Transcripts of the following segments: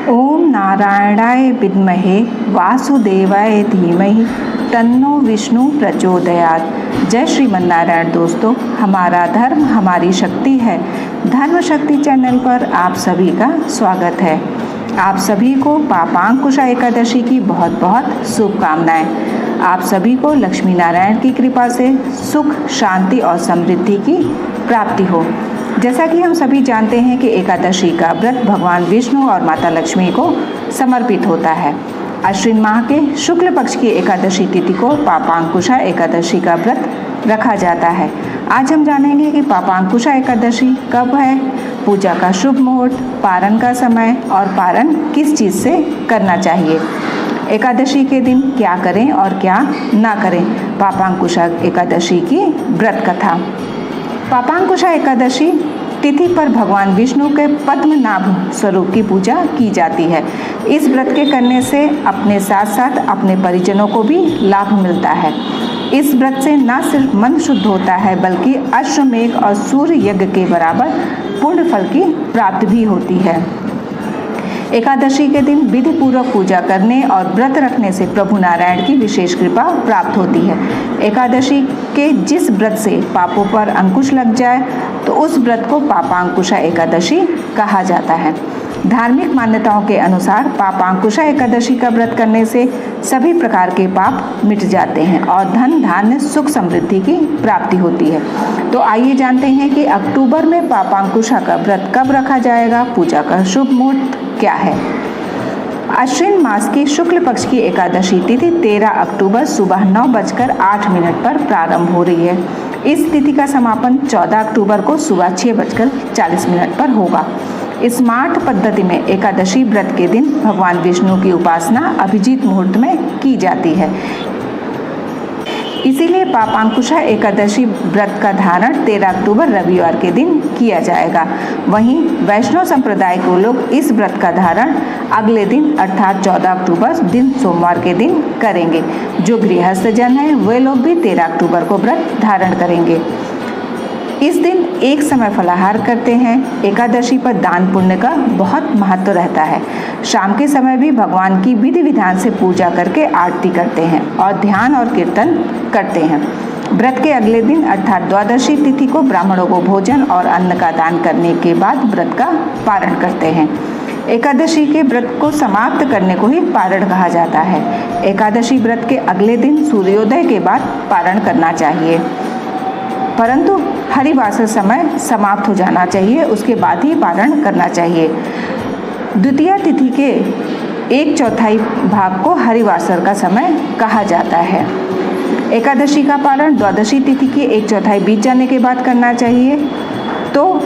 ओम नारायणाय विद्महे वासुदेवाय धीमहि तन्नो विष्णु प्रचोदयात्। जय श्रीमन्नारायण। दोस्तों, हमारा धर्म हमारी शक्ति है। धर्म शक्ति चैनल पर आप सभी का स्वागत है। आप सभी को पापांकुशा एकादशी की बहुत बहुत शुभकामनाएं। आप सभी को लक्ष्मी नारायण की कृपा से सुख, शांति और समृद्धि की प्राप्ति हो। जैसा कि हम सभी जानते हैं कि एकादशी का व्रत भगवान विष्णु और माता लक्ष्मी को समर्पित होता है। आश्विन माह के शुक्ल पक्ष की एकादशी तिथि को पापांकुशा एकादशी का व्रत रखा जाता है। आज हम जानेंगे कि पापांकुशा एकादशी कब है, पूजा का शुभ मुहूर्त, पारण का समय और पारण किस चीज़ से करना चाहिए, एकादशी के दिन क्या करें और क्या ना करें। पापांकुशा एकादशी की व्रत कथा। पापांकुशा एकादशी तिथि पर भगवान विष्णु के पद्मनाभ स्वरूप की पूजा की जाती है। इस व्रत के करने से अपने साथ साथ अपने परिजनों को भी लाभ मिलता है। इस व्रत से न सिर्फ मन शुद्ध होता है बल्कि अश्वमेघ और सूर्य यज्ञ के बराबर पुण्य फल की प्राप्ति भी होती है। एकादशी के दिन विधि पूर्वक पूजा करने और व्रत रखने से प्रभु नारायण की विशेष कृपा प्राप्त होती है। एकादशी के जिस व्रत से पापों पर अंकुश लग जाए तो उस व्रत को पापांकुशा एकादशी कहा जाता है। धार्मिक मान्यताओं के अनुसार पापांकुशा एकादशी का व्रत करने से सभी प्रकार के पाप मिट जाते हैं और धन धान्य सुख समृद्धि की प्राप्ति होती है। तो आइए जानते हैं कि अक्टूबर में पापांकुशा का व्रत कब रखा जाएगा, पूजा का शुभ मुहूर्त क्या है। आश्विन मास की शुक्ल पक्ष की एकादशी तिथि 13 अक्टूबर सुबह 9:08 पर प्रारंभ हो रही है। इस तिथि का समापन 14 अक्टूबर को सुबह 6:40 पर होगा। स्मार्ट पद्धति में एकादशी व्रत के दिन भगवान विष्णु की उपासना अभिजीत मुहूर्त में की जाती है। इसीलिए पापांकुशा एकादशी व्रत का धारण 13 अक्टूबर रविवार के दिन किया जाएगा। वहीं वैष्णव संप्रदाय के लोग इस व्रत का धारण अगले दिन अर्थात 14 अक्टूबर दिन सोमवार के दिन करेंगे। जो गृहस्थ जन हैं वे लोग भी 13 अक्टूबर को व्रत धारण करेंगे। इस दिन एक समय फलाहार करते हैं। एकादशी पर दान पुण्य का बहुत महत्व रहता है। शाम के समय भी भगवान की विधि विधान से पूजा करके आरती करते हैं और ध्यान और कीर्तन करते हैं। व्रत के अगले दिन अर्थात द्वादशी तिथि को ब्राह्मणों को भोजन और अन्न का दान करने के बाद व्रत का पारण करते हैं। एकादशी के व्रत को समाप्त करने को ही पारण कहा जाता है। एकादशी व्रत के अगले दिन सूर्योदय के बाद पारण करना चाहिए, परंतु हरिवासर समय समाप्त हो जाना चाहिए, उसके बाद ही पारण करना चाहिए। द्वितीय तिथि के 1/4 भाग को हरिवासर का समय कहा जाता है। एकादशी का पारण द्वादशी तिथि की 1/4 बीत जाने के बाद करना चाहिए। तो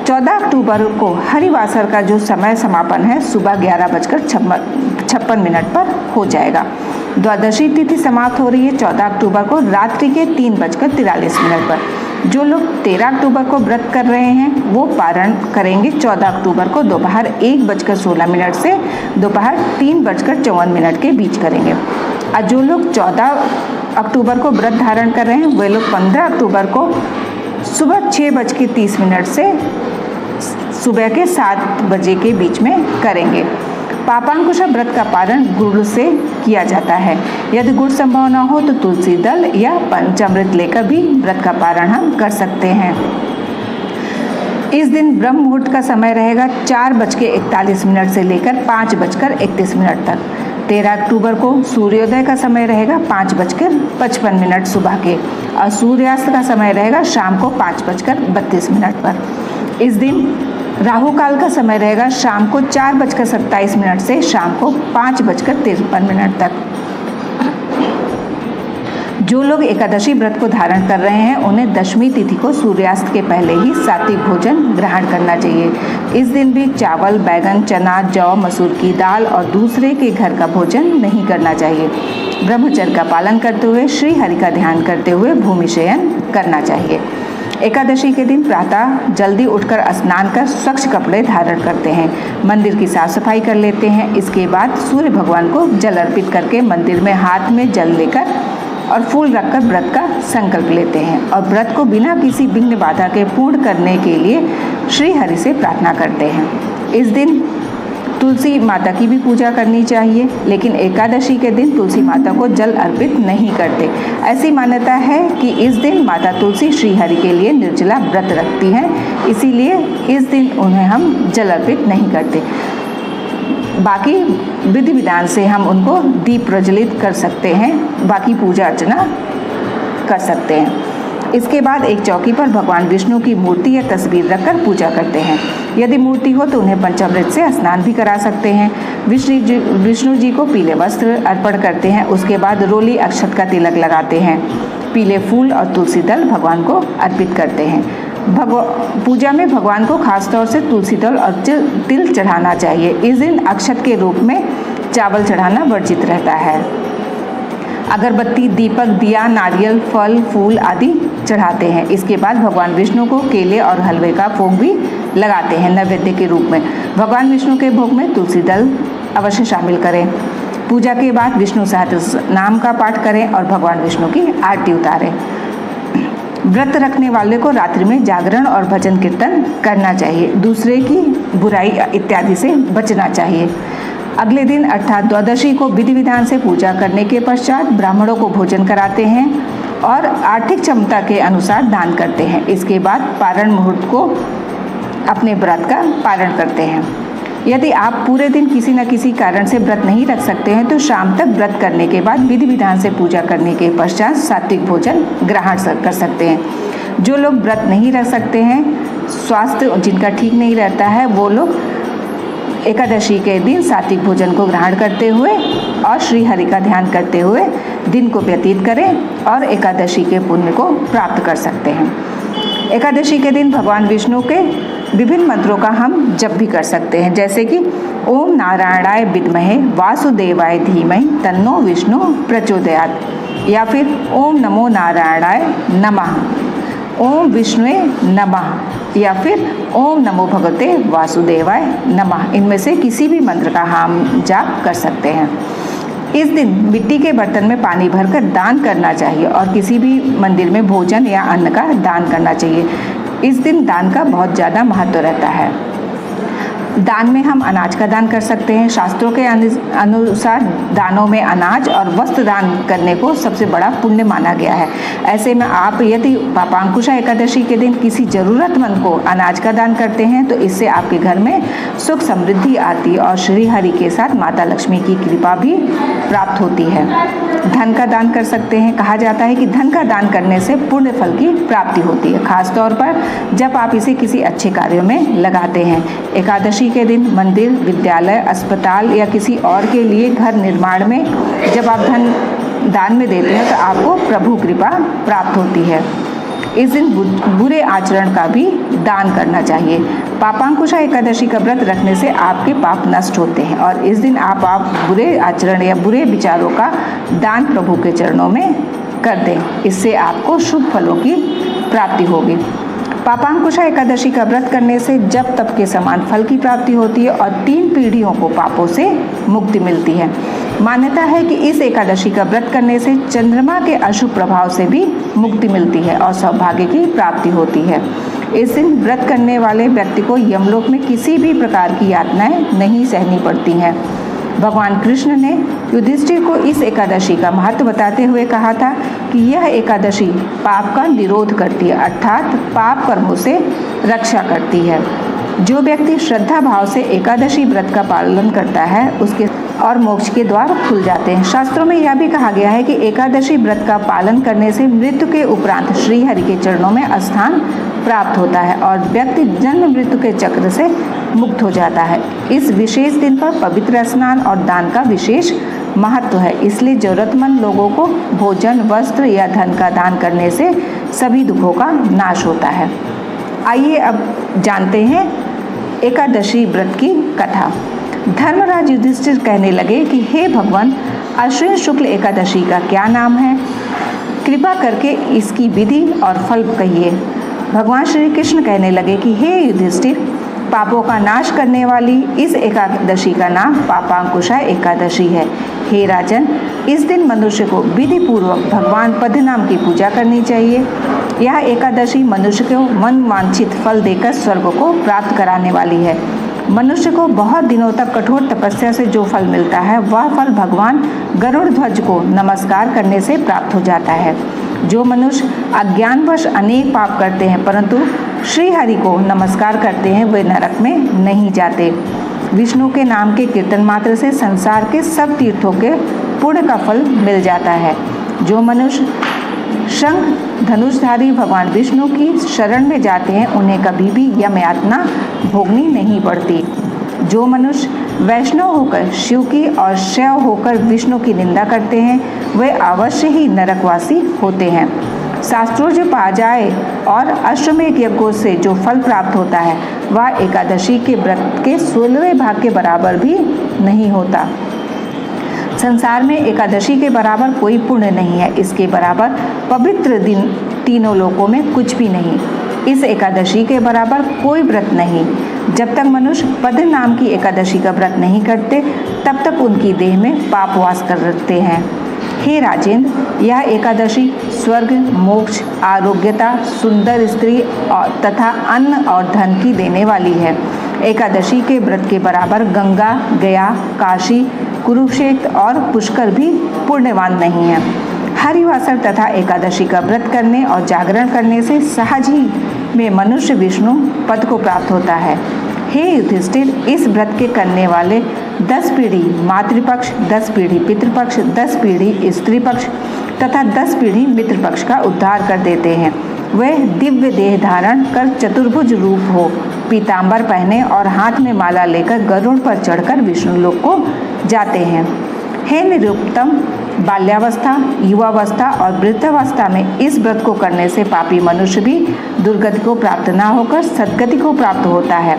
14 अक्टूबर को हरिवासर का जो समय समापन है सुबह 11:56 पर हो जाएगा। द्वादशी तिथि समाप्त हो रही है 14 अक्टूबर को रात्रि के 3:43 पर। जो लोग 13 अक्टूबर को व्रत कर रहे हैं वो पारण करेंगे 14 अक्टूबर को दोपहर 1:16 से दोपहर 3:54 के बीच करेंगे। और जो लोग 14 अक्टूबर को व्रत धारण कर रहे हैं वे लोग 15 अक्टूबर को सुबह 6:30 से सुबह के 7 बजे के बीच में करेंगे। पापांकुशा व्रत का पारण गुड़ से किया जाता है। यदि गुड़ संभव न हो तो तुलसी दल या पंचामृत लेकर भी व्रत का पारण हम कर सकते हैं। इस दिन ब्रह्म मुहूर्त का समय रहेगा 4:41 से लेकर 5:31 तक। 13 अक्टूबर को सूर्योदय का समय रहेगा 5:55 सुबह के और सूर्यास्त का समय रहेगा शाम को 5:32 पर। इस दिन राहु काल का समय रहेगा शाम को 4:27 से शाम को 5:53 तक। जो लोग एकादशी व्रत को धारण कर रहे हैं उन्हें दशमी तिथि को सूर्यास्त के पहले ही सात्विक भोजन ग्रहण करना चाहिए। इस दिन भी चावल, बैगन, चना, जौ, मसूर की दाल और दूसरे के घर का भोजन नहीं करना चाहिए। ब्रह्मचर्य का पालन करते हुए श्री हरि का ध्यान करते हुए भूमि शयन करना चाहिए। एकादशी के दिन प्रातः जल्दी उठकर स्नान कर स्वच्छ कपड़े धारण करते हैं, मंदिर की साफ सफाई कर लेते हैं। इसके बाद सूर्य भगवान को जल अर्पित करके मंदिर में हाथ में जल लेकर और फूल रखकर व्रत का संकल्प लेते हैं और व्रत को बिना किसी विघ्न बाधा के पूर्ण करने के लिए श्री हरि से प्रार्थना करते हैं। इस दिन तुलसी माता की भी पूजा करनी चाहिए, लेकिन एकादशी के दिन तुलसी माता को जल अर्पित नहीं करते। ऐसी मान्यता है कि इस दिन माता तुलसी श्री हरि के लिए निर्जला व्रत रखती हैं, इसीलिए इस दिन उन्हें हम जल अर्पित नहीं करते। बाकी विधि विधान से हम उनको दीप प्रज्वलित कर सकते हैं, बाकी पूजा अर्चना कर सकते हैं। इसके बाद एक चौकी पर भगवान विष्णु की मूर्ति या तस्वीर रखकर पूजा करते हैं। यदि मूर्ति हो तो उन्हें पंचामृत से स्नान भी करा सकते हैं। विष्णु जी को पीले वस्त्र अर्पण करते हैं। उसके बाद रोली अक्षत का तिलक लगाते हैं। पीले फूल और तुलसी दल भगवान को अर्पित करते हैं। पूजा में भगवान को खास तौर से तुलसी दल और तिल चढ़ाना चाहिए। इस दिन अक्षत के रूप में चावल चढ़ाना वर्जित रहता है। अगरबत्ती, दीपक, दिया, नारियल, फल, फूल आदि चढ़ाते हैं। इसके बाद भगवान विष्णु को केले और हलवे का भोग भी लगाते हैं नैवेद्य के रूप में। भगवान विष्णु के भोग में तुलसी दल अवश्य शामिल करें। पूजा के बाद विष्णु सहस्त्र नाम का पाठ करें और भगवान विष्णु की आरती उतारें। व्रत रखने वाले को रात्रि में जागरण और भजन कीर्तन करना चाहिए। दूसरे की बुराई इत्यादि से बचना चाहिए। अगले दिन अर्थात द्वादशी को विधि विधान से पूजा करने के पश्चात ब्राह्मणों को भोजन कराते हैं और आर्थिक क्षमता के अनुसार दान करते हैं। इसके बाद पारण मुहूर्त को अपने व्रत का पारण करते हैं। यदि आप पूरे दिन किसी न किसी कारण से व्रत नहीं रख सकते हैं तो शाम तक व्रत करने के बाद विधि विधान से पूजा करने के पश्चात सात्विक भोजन ग्रहण कर सकते हैं। जो लोग व्रत नहीं रख सकते हैं, स्वास्थ्य जिनका ठीक नहीं रहता है, वो लोग एकादशी के दिन सात्विक भोजन को ग्रहण करते हुए और श्री हरि का ध्यान करते हुए दिन को व्यतीत करें और एकादशी के पुण्य को प्राप्त कर सकते हैं। एकादशी के दिन भगवान विष्णु के विभिन्न मंत्रों का हम जप भी कर सकते हैं, जैसे कि ओम नारायणाय विद्महे वासुदेवाय धीमहि तन्नो विष्णु प्रचोदयात्, या फिर ओम नमो नारायणाय नमः, ओम विष्णुवे नमः, या फिर ओम नमो भगवते वासुदेवाय नमः। इनमें से किसी भी मंत्र का हम जाप कर सकते हैं। इस दिन मिट्टी के बर्तन में पानी भरकर दान करना चाहिए और किसी भी मंदिर में भोजन या अन्न का दान करना चाहिए। इस दिन दान का बहुत ज़्यादा महत्व रहता है। दान में हम अनाज का दान कर सकते हैं। शास्त्रों के अनुसार दानों में अनाज और वस्त्र दान करने को सबसे बड़ा पुण्य माना गया है। ऐसे में आप यदि पापांकुशा एकादशी के दिन किसी ज़रूरतमंद को अनाज का दान करते हैं तो इससे आपके घर में सुख समृद्धि आती और श्री हरि के साथ माता लक्ष्मी की कृपा भी प्राप्त होती है। धन का दान कर सकते हैं। कहा जाता है कि धन का दान करने से पुण्य फल की प्राप्ति होती है, खासतौर पर जब आप इसे किसी अच्छे कार्यों में लगाते हैं। एकादशी के दिन मंदिर, विद्यालय, अस्पताल या किसी और के लिए घर निर्माण में जब आप धन दान में देते हैं तो आपको प्रभु कृपा प्राप्त होती है। इस दिन बुरे आचरण का भी दान करना चाहिए। पापांकुशा एकादशी का व्रत रखने से आपके पाप नष्ट होते हैं और इस दिन आप बुरे आचरण या बुरे विचारों का दान प्रभु के चरणों में कर दें। इससे आपको शुभ फलों की प्राप्ति होगी। पापांकुशा एकादशी का व्रत करने से जप तप के समान फल की प्राप्ति होती है और 3 पीढ़ियों को पापों से मुक्ति मिलती है। मान्यता है कि इस एकादशी का व्रत करने से चंद्रमा के अशुभ प्रभाव से भी मुक्ति मिलती है और सौभाग्य की प्राप्ति होती है। इस दिन व्रत करने वाले व्यक्ति को यमलोक में किसी भी प्रकार की यातनाएं नहीं सहनी पड़ती हैं। भगवान कृष्ण ने युधिष्ठिर को इस एकादशी का महत्व बताते हुए कहा था कि यह एकादशी पाप का निरोध करती है, अर्थात पाप कर्मों से रक्षा करती है। जो व्यक्ति श्रद्धा भाव से एकादशी व्रत का पालन करता है उसके और मोक्ष के द्वार खुल जाते हैं। शास्त्रों में यह भी कहा गया है कि एकादशी व्रत का पालन करने से मृत्यु के उपरांत श्री हरि के चरणों में स्थान प्राप्त होता है और व्यक्ति जन्म मृत्यु के चक्र से मुक्त हो जाता है। इस विशेष दिन पर पवित्र स्नान और दान का विशेष महत्व है, इसलिए जरूरतमंद लोगों को भोजन, वस्त्र या धन का दान करने से सभी दुखों का नाश होता है। आइए अब जानते हैं एकादशी व्रत की कथा। धर्मराज युधिष्ठिर कहने लगे कि हे भगवान, अश्विन शुक्ल एकादशी का क्या नाम है? कृपा करके इसकी विधि और फल कहिए। भगवान श्री कृष्ण कहने लगे कि हे युधिष्ठिर, पापों का नाश करने वाली इस एकादशी का नाम पापांकुशा एकादशी है। हे राजन, इस दिन मनुष्य को विधि पूर्वक भगवान पद्मनाभ की पूजा करनी चाहिए। यह एकादशी मनुष्य को मन वांछित फल देकर स्वर्ग को प्राप्त कराने वाली है। मनुष्य को बहुत दिनों तक कठोर तपस्या से जो फल मिलता है वह फल भगवान गरुड़ ध्वज को नमस्कार करने से प्राप्त हो जाता है। जो मनुष्य अज्ञानवश अनेक पाप करते हैं परंतु श्री हरि को नमस्कार करते हैं वे नरक में नहीं जाते। विष्णु के नाम के कीर्तन मात्र से संसार के सब तीर्थों के पुण्य का फल मिल जाता है। जो मनुष्य शंख धनुषधारी भगवान विष्णु की शरण में जाते हैं उन्हें कभी भी यम यातना भोगनी नहीं पड़ती। जो मनुष्य वैष्णव होकर शिव की और शैव होकर विष्णु की निंदा करते हैं वे अवश्य ही नरकवासी होते हैं। शास्त्रों जो पा जाए और अश्वमेध यज्ञों से जो फल प्राप्त होता है वह एकादशी के व्रत के 16वें भाग के बराबर भी नहीं होता। संसार में एकादशी के बराबर कोई पुण्य नहीं है, इसके बराबर पवित्र दिन तीनों लोकों में कुछ भी नहीं। इस एकादशी के बराबर कोई व्रत नहीं। जब तक मनुष्य पद नाम की एकादशी का व्रत नहीं करते तब तक उनकी देह में पाप वास करते हैं। हे राजेंद्र, यह एकादशी स्वर्ग, मोक्ष, आरोग्यता, सुंदर स्त्री और तथा अन्न और धन की देने वाली है। एकादशी के व्रत के बराबर गंगा, गया, काशी, कुरुक्षेत्र और पुष्कर भी पुण्यवान नहीं है। हरिवासर तथा एकादशी का व्रत करने और जागरण करने से सहज ही में मनुष्य विष्णु पद को प्राप्त होता है। हे युधिष्ठिर, इस व्रत के करने वाले 10 पीढ़ी मातृपक्ष, 10 पीढ़ी पितृपक्ष, 10 पीढ़ी स्त्री पक्ष तथा 10 पीढ़ी मित्र पक्ष का उद्धार कर देते हैं। वह दिव्य देह धारण कर चतुर्भुज रूप हो, पीताम्बर पहने और हाथ में माला लेकर गरुड़ पर चढ़कर विष्णु लोक को जाते हैं। हे निरुक्तम, बाल्यावस्था, युवावस्था और वृद्धावस्था में इस व्रत को करने से पापी मनुष्य भी दुर्गति को प्राप्त न होकर सद्गति को प्राप्त होता है।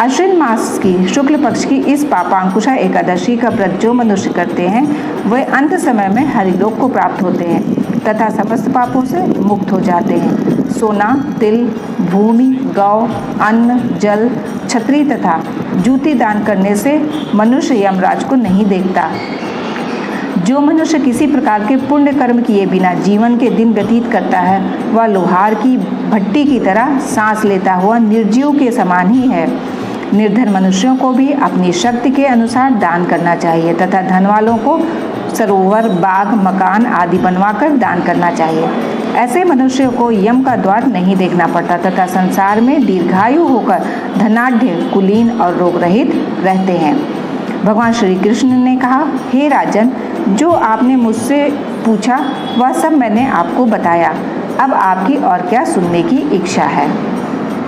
अश्विन मास की शुक्ल पक्ष की इस पापांकुशा एकादशी का व्रत जो मनुष्य करते हैं वे अंत समय में हरिलोक को प्राप्त होते हैं तथा समस्त पापों से मुक्त हो जाते हैं। सोना, तिल, भूमि, गौ, अन्न, जल, छत्री तथा जूती दान करने से मनुष्य यमराज को नहीं देखता। जो मनुष्य किसी प्रकार के पुण्य कर्म किए बिना जीवन के दिन व्यतीत करता है वह लोहार की भट्टी की तरह सांस लेता हुआ निर्जीव के समान ही है। निर्धन मनुष्यों को भी अपनी शक्ति के अनुसार दान करना चाहिए तथा धन वालों को सरोवर, बाग, मकान आदि बनवाकर दान करना चाहिए। ऐसे मनुष्यों को यम का द्वार नहीं देखना पड़ता तथा संसार में दीर्घायु होकर धनाढ्य, कुलीन और रोग रहित रहते हैं। भगवान श्री कृष्ण ने कहा, हे राजन, जो आपने मुझसे पूछा वह सब मैंने आपको बताया। अब आपकी और क्या सुनने की इच्छा है।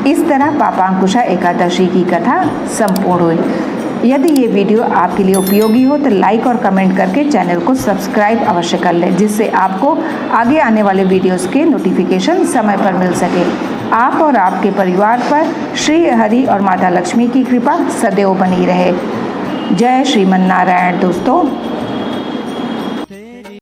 इस तरह पापांकुशा एकादशी की कथा संपूर्ण हुई। यदि ये वीडियो आपके लिए उपयोगी हो तो लाइक और कमेंट करके चैनल को सब्सक्राइब अवश्य कर लें, जिससे आपको आगे आने वाले वीडियोस के नोटिफिकेशन समय पर मिल सके। आप और आपके परिवार पर श्री हरि और माता लक्ष्मी की कृपा सदैव बनी रहे। जय श्रीमन नारायण दोस्तों।